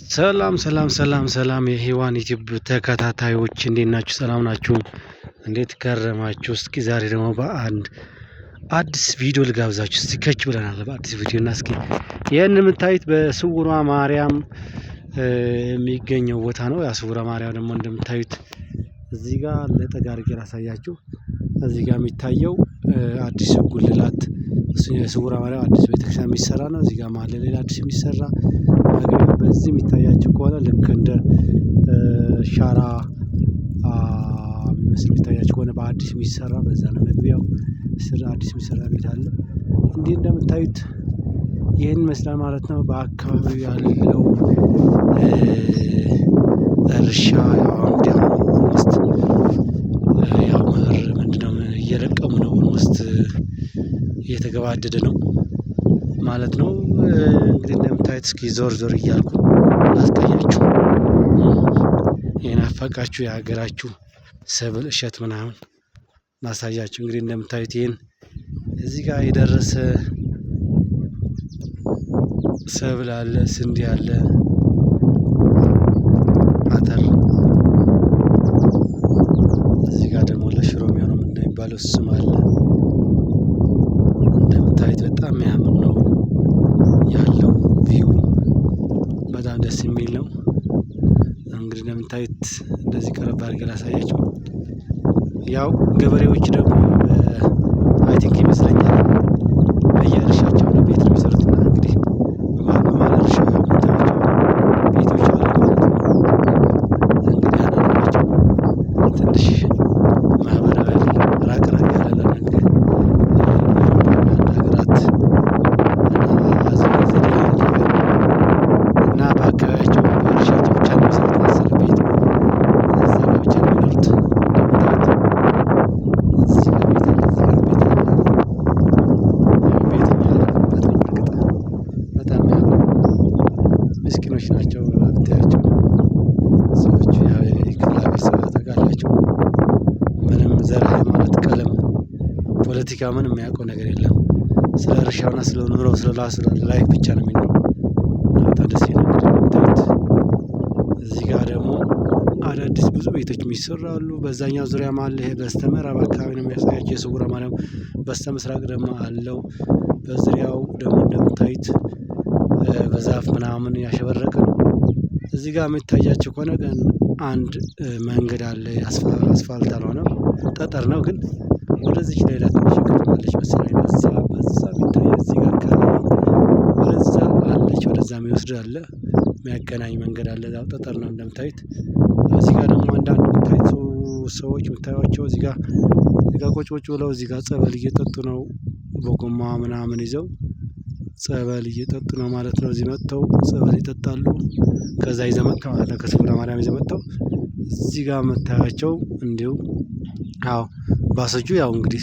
ሰላም ሰላም ሰላም ሰላም የሔዋን ዩቲዩብ ተከታታዮች እንዴት ናችሁ? ሰላም ናችሁ? እንዴት ከረማችሁ? እስኪ ዛሬ ደግሞ በአንድ አዲስ ቪዲዮ ልጋብዛችሁ። እስኪ ከች ብለናል በአዲስ ቪዲዮ እና እስኪ ይህን የምታዩት በስውሯ ማርያም የሚገኘው ቦታ ነው። ያ ስውሯ ማርያም ደግሞ እንደምታዩት እዚህ ጋር ለጠጋ አድርጌ ላሳያችሁ። እዚህ ጋር የሚታየው አዲስ ጉልላት የስውሯ ማርያም አዲስ ቤተክርስቲያን የሚሰራ ነው። እዚህ ጋር መሀል ሌላ አዲስ የሚሰራ በዚህ የሚታያችሁ ከሆነ ልክ እንደ ሻራ የሚመስል የሚታያችሁ ከሆነ በአዲስ የሚሰራ በዛ ነው መግቢያው ስራ አዲስ የሚሰራ ቤት አለ። እንዲህ እንደምታዩት ይህን ይመስላል ማለት ነው። በአካባቢው ያለው እርሻ ኦልሞስት ያው መኸር ምንድነው እየለቀሙ ነው። ኦልሞስት እየተገባደደ ነው ማለት ነው። እንግዲህ እንደምታዩት እስኪ ዞር ዞር እያልኩ ላሳያችሁ። የናፈቃችሁ የሀገራችሁ ሰብል እሸት ምናምን ላሳያችሁ። እንግዲህ እንደምታዩት ይህን እዚህ ጋር የደረሰ ሰብል አለ፣ ስንዴ አለ፣ አተር። እዚህ ጋር ደግሞ ለሽሮ የሚሆነው ምንድነው የሚባለው ስም አለ። እንደምታዩት በጣም የሚያምር ነው ያለው ቪው፣ በጣም ደስ የሚል ነው። እንግዲህ እንደምታዩት እንደዚህ ቀረብ አድርጌ ላሳያችሁ። ያው ገበሬዎች ደግሞ አይ ቲንክ ይመስለኛል በየእርሻቸው ነው ቤት ነው የሚሰሩት እና እንግዲህ በመሀል እርሻ የምታዩቸው ቤቶች አሉ ማለት ነው። እንግዲህ አንዳንዶቻቸው ትንሽ ማህበራዊ ራቅ ራቅ ያለ ነገር ሀገራት እና በአካባቢያቸው በእርሻቸው ብቻ ነው የሚሰሩት መሰለኝ ቤት እዛ ጋር ብቻ ነው የሚኖሩት። እዚህ ጋር ቤት አለ፣ እዚህ ጋር ቤት አለ። ቤት የሚያደርጉበት ነው። እርግጥ በጣም የሚያምሩ ምስኪኖች ናቸው ብታያቸው ሰዎቹ። ያው የክፍለ ሀገር ሰው ታውቃላችሁ፣ ምንም ዘር፣ ሃይማኖት፣ ቀለም፣ ፖለቲካ ምንም የሚያውቀው ነገር የለም። ስለ እርሻውና ስለ ኑሮው ስለ ላይፍ ብቻ ነው የሚኖረው። በጣም ደስ ይላል። እንደምታዩት እዚህ ጋር ደግሞ አዳዲስ ብዙ ቤቶች የሚሰሩ አሉ። በዛኛው ዙሪያ አለ። ይሄ በስተምዕራብ አካባቢ ነው የሚያሳያቸው የስውሯ ማርያም። በስተምስራቅ ደግሞ አለው። በዙሪያው ደግሞ እንደምታዩት በዛፍ ምናምን ያሸበረቀ ነው። እዚህ ጋር የሚታያቸው ከሆነ ግን አንድ መንገድ አለ። አስፋልት አልሆነም፣ ጠጠር ነው። ግን ወደዚህ ሌላ ትንሽ ከተማለች መሰለኝ። በዛ የሚታየ እዚህ ጋር አካባቢ ወደዛ አለች። ወደዛ የሚወስድ አለ፣ የሚያገናኝ መንገድ አለ። ያው ጠጠር ነው እንደምታዩት። እዚህ ጋር ደግሞ አንዳንድ የምታዩት ሰዎች የምታዩቸው እዚህ ጋር ቁጭ ብለው እዚህ ጋር ጸበል እየጠጡ ነው። በጎማ ምናምን ይዘው ጸበል እየጠጡ ነው ማለት ነው። እዚህ መጥተው ጸበል ይጠጣሉ። ከዛ ይዘው መጥተው ማለት ነው ከስውሯ ማርያም ይዘው መጥተው እዚህ ጋር መታያቸው እንዲሁ አዎ ባሰጁ ያው እንግዲህ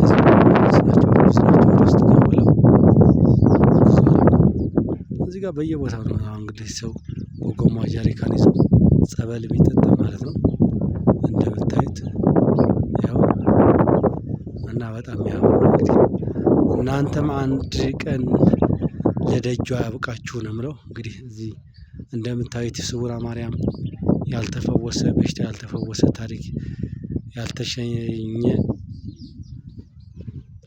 ውስጥ ጋር ብለው እዚህ ጋር በየቦታው ነው እንግዲህ ሰው በጎማ ጀሪካን ይዞ ጸበል የሚጠጣ ማለት ነው እንደምታዩት ያው እና በጣም የሚያምር ነው። እንግዲህ እናንተም አንድ ቀን ለደጇ ያብቃችሁ ነው የምለው። እንግዲህ እዚህ እንደምታዩት የስውሯ ማርያም ያልተፈወሰ በሽታ፣ ያልተፈወሰ ታሪክ፣ ያልተሸኘ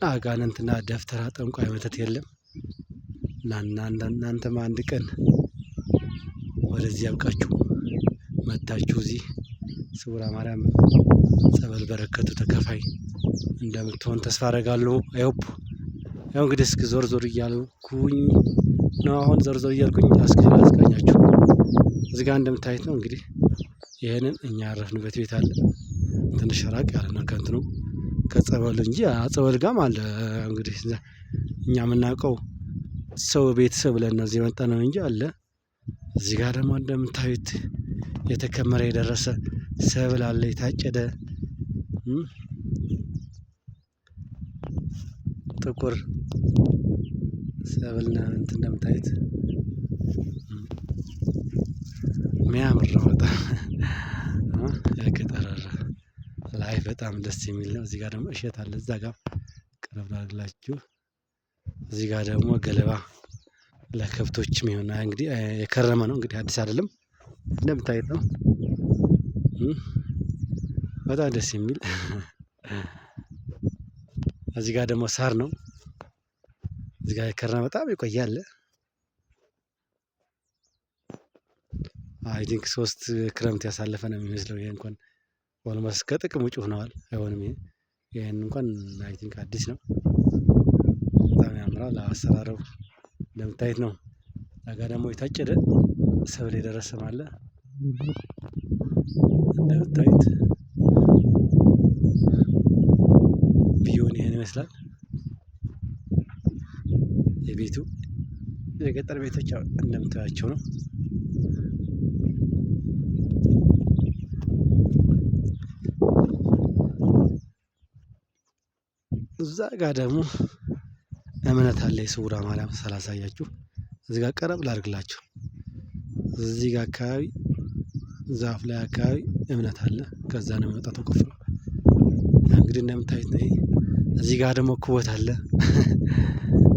አጋንንትና ደፍተራ ጠንቋይ መተት የለም እና እናንተም አንድ ቀን ወደዚህ ያብቃችሁ መታችሁ እዚህ ስውሯ ማርያም ጸበል በረከቱ ተካፋይ እንደምትሆን ተስፋ አደርጋለሁ። አይሆፕ ያው እንግዲህ እስኪ ዞር ዞር እያልኩኝ ነው። አሁን ዞር ዞር እያልኩኝ አስቃኛችሁ። እዚህ ጋር እንደምታዩት ነው እንግዲህ ይሄንን እኛ ያረፍንበት ቤት አለ። ትንሽ ራቅ ያለ ነው ከእንትኑ ከጸበል እንጂ ጸበል ጋም አለ። እንግዲህ እኛ የምናውቀው ሰው ቤተሰብ ብለን ነው እዚህ የመጣ ነው እንጂ አለ። እዚህ ጋር ደግሞ እንደምታዩት የተከመረ የደረሰ ሰብል አለ፣ የታጨደ ጥቁር ሰብል እንትን እንደምታዩት የሚያምር ነው በጣም የገጠር ላይ በጣም ደስ የሚል ነው። እዚህ ጋር ደግሞ እሸት አለ። እዛ ጋር ቀረብ አድርጋችሁ እዚህ ጋር ደግሞ ገለባ ለከብቶችም ይሆን እንግዲህ የከረመ ነው እንግዲህ አዲስ አይደለም እንደምታዩት ነው። በጣም ደስ የሚል እዚህ ጋር ደግሞ ሳር ነው። እዚህ ጋር የከረመ በጣም የቆየ አለ። አይ ቲንክ 3 ክረምት ያሳለፈ ነው የሚመስለው። ይሄ እንኳን ኦልሞስት ከጥቅም ውጭ ሆነዋል። አይሆንም ይሄን እንኳን አይ ቲንክ አዲስ ነው። በጣም ያምራል አሰራሩ እንደምታዩት ነው። እዛ ጋ ደግሞ የታጨደ ሰብል የደረሰም አለ እንደምታዩት ቪዩን ይሄን ይመስላል። የቤቱ የገጠር ቤቶች እንደምታያቸው ነው። እዛ ጋር ደግሞ እምነት አለ የስውሯ ማርያም ሳላሳያችሁ እዚህ ጋር ቀረብ ላድርግላችሁ። እዚህ ጋር አካባቢ ዛፍ ላይ አካባቢ እምነት አለ። ከዛ ነው የሚወጣው ተቆፍሮ እንግዲህ እንደምታዩት ነው። እዚህ ጋር ደግሞ ኩበት አለ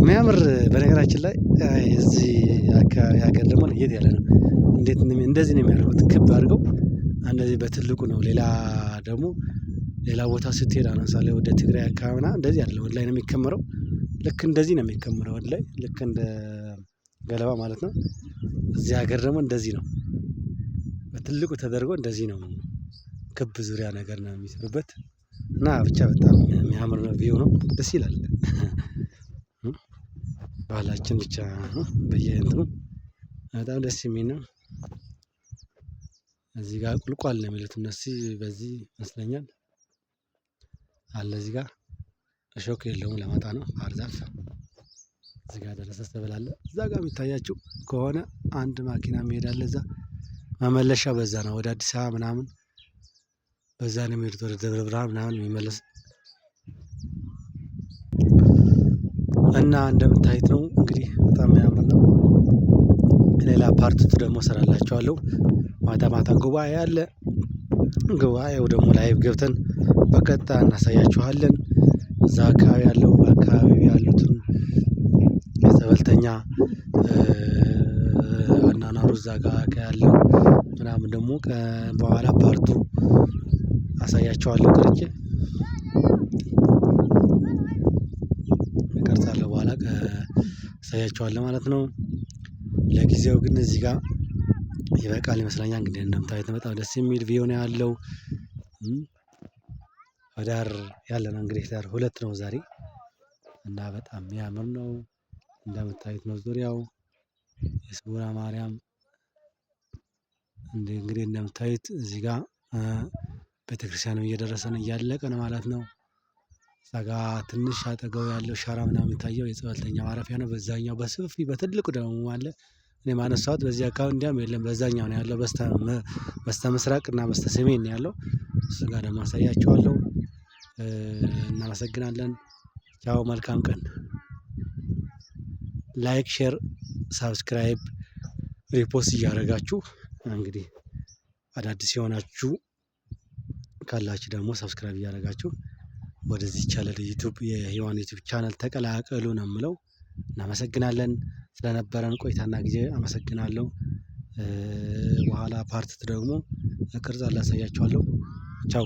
የሚያምር በነገራችን ላይ እዚህ አካባቢ ሀገር ደግሞ ለየት ያለ ነው። እንዴት እንደዚህ ነው የሚያደርጉት? ክብ አድርገው እንደዚህ በትልቁ ነው። ሌላ ደግሞ ሌላ ቦታ ስትሄድ አሁን ለምሳሌ ወደ ትግራይ አካባቢ ምናምን እንደዚህ አይደለም ወደ ላይ ነው የሚከመረው። ልክ እንደዚህ ነው የሚከመረው ወደ ላይ ልክ እንደ ገለባ ማለት ነው። እዚህ ሀገር ደግሞ እንደዚህ ነው በትልቁ ተደርጎ እንደዚህ ነው ክብ ዙሪያ ነገር ነው የሚሰሩበት። እና ብቻ በጣም የሚያምር ነው ቪው ነው ደስ ይላል። ባህላችን ብቻ በየእንትኑ በጣም ደስ የሚል ነው። እዚህ ጋር ቁልቋል ነው የሚሉት እነሱ በዚህ ይመስለኛል አለ እዚህ ጋር እሾክ የለውም ለማጣ ነው ባህር ዛፍ። እዚህ ጋር ደረሰ ሰብል አለ። እዛ ጋር የሚታያችሁ ከሆነ አንድ ማኪና የሚሄድ አለ እዛ መመለሻ በዛ ነው ወደ አዲስ አበባ ምናምን በዛ ነው የሚሄዱት ወደ ደብረ ብርሃን ምናምን የሚመለስ እና እንደምታዩት ነው እንግዲህ በጣም የሚያምር ነው። ሌላ ፓርት ደግሞ እሰራላችኋለሁ። ማታ ማታ ጉባኤ አለ። ጉባኤው ደግሞ ላይቭ ገብተን በቀጥታ እናሳያችኋለን። እዛ አካባቢ ያለው አካባቢ ያሉትን የጸበልተኛ አኗኗሩ እዛ ጋር ያለው ምናምን ደግሞ በኋላ ፓርቱ አሳያችኋለሁ ቀርጬ እቀርጻለሁ በኋላ አሳያችኋለሁ ማለት ነው። ለጊዜው ግን እዚህ ጋር ይበቃል ይመስለኛል። እንግዲህ እንደምታዩት በጣም ደስ የሚል ቪው ነው ያለው። ህዳር ያለ ነው እንግዲህ ህዳር 2 ነው ዛሬ እና በጣም የሚያምር ነው። እንደምታዩት ነው ዙሪያው የስውሯ ማርያም እንግዲህ እንደምታዩት እዚህ ጋር ቤተክርስቲያንም እየደረሰ ነው እያለቀ ነው ማለት ነው። እዛ ጋ ትንሽ አጠገቡ ያለው ሸራ ምናምን የሚታየው የጸበልተኛ ማረፊያ ነው። በዛኛው በሰፊ በትልቁ ደግሞ አለ። እኔ ማነሳሁት በዚህ አካባቢ እንዲያውም የለም በዛኛው ነው ያለው በስተ ምስራቅ እና በስተ ሰሜን ነው ያለው። እሱ ጋር ደግሞ አሳያችኋለሁ። እናመሰግናለን። ቻው መልካም ቀን። ላይክ ሼር ሳብስክራይብ ሪፖስት እያደረጋችሁ እንግዲህ አዳዲስ የሆናችሁ ካላችሁ ደግሞ ሰብስክራይብ እያደረጋችሁ ወደዚህ ቻናል ዩቲዩብ የሔዋን ዩቲዩብ ቻናል ተቀላቀሉ ነው የምለው። እናመሰግናለን ስለነበረን ቆይታና ጊዜ አመሰግናለሁ። በኋላ ፓርት ደግሞ ቅርጽ አላሳያችኋለሁ። ቻው